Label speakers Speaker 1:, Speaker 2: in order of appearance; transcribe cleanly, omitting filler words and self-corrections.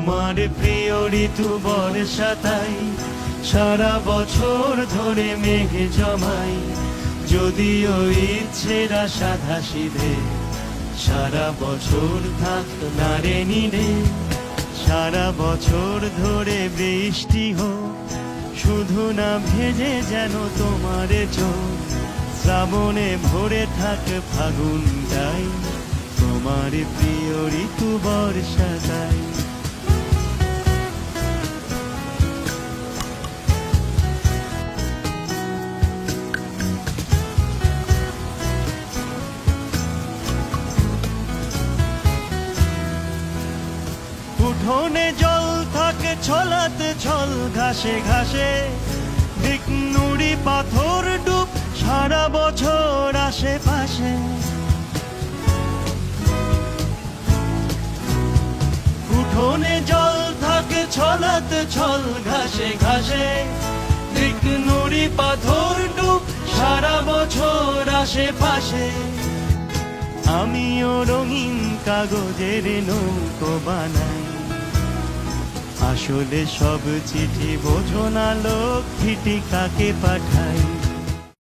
Speaker 1: তোমার প্রিয় ঋতু বর্ষাতাই, সারা বছর ধরে মেঘে জমাই। যদিও ইচ্ছেরা সাধা সিধে, সারা বছর থাকতো না রে নীড়ে। সারা বছর ধরে বৃষ্টি হোক, শুধু না ভেজে যেন তোমার চোখ। শ্রাবণে ভরে থাক ফাগুনটাই, তোমার প্রিয় ঋতু বর্ষাতাই। উঠোনে জল থাকে ছলাতে ছল ঘাসে ঘাসে, দিক নুড়ি পাথর ডুব সারা বছর আশেপাশে। উঠোনে জল থাকে ছলাতে ছল ঘাসে ঘাসে, দিক নুড়ি পাথর ডুব সারা বছর আশেপাশে। আমিও রঙিন কাগজের নৌকো বানাই, আসলে সব চিঠি বোঝো না লক্ষ্মীটি কাকে পাঠাই।